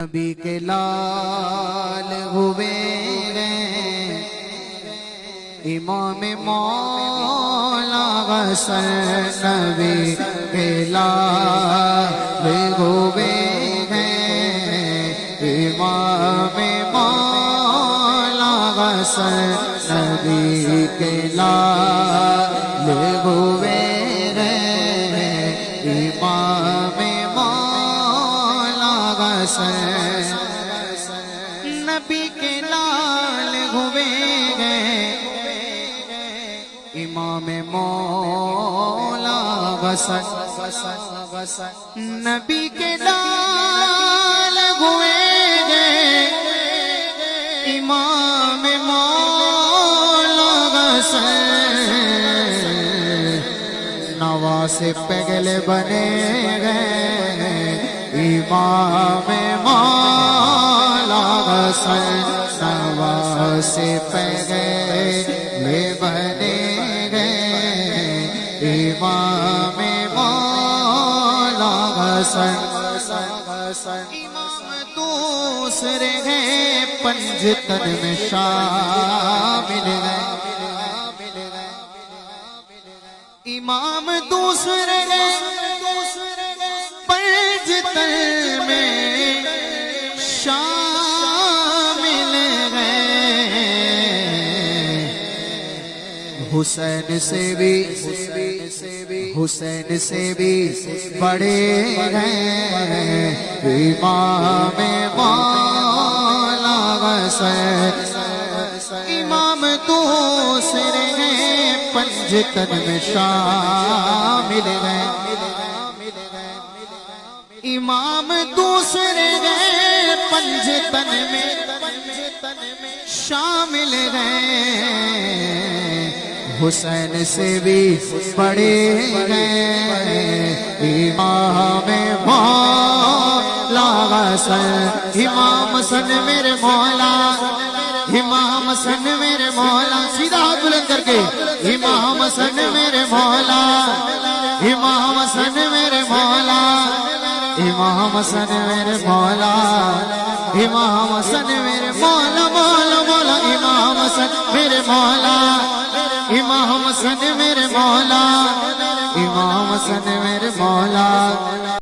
نبی کے لال ہوئے ہیں امام مولا حسن، نبی کے لال ہوئے ہیں امام مولا حسن، نبی کے لال ہوئے ہیں امام مولا حسن، نبی کے لال ہوئے ہیں امام مولا حسن، نبی کے لال ہوئے ہیں امام مولا حسن، نواسے پگل بنے گئے امام مولا حسن، نواسے پگل بنے گئے امام مولا حسن، امام دوسرے ہیں پنجتن میں شامل ہیں، امام دوسرے ہیں پنجتن میں شامل ہیں، حسین سے بھی بڑے ہیں امام مولا حسن، امام دوسرے ہیں پنجتن میں شامل ہیں، امام دوسرے ہیں پنجتن میں شامل ہیں، حسین سے بھی بڑے ہیں امام مولا حسن، امام حسن میرے مولا، امام حسن میرے مولا، سیدھا ہاتھ بلند کر کے امام حسن میرے مولا، امام حسن میرے مولا، امام حسن میرے مولا، امام حسن میرے مولا، مولا مولا، امام حسن میرے مولا، امام حسن میرے مولا، امام حسن میرے مولا۔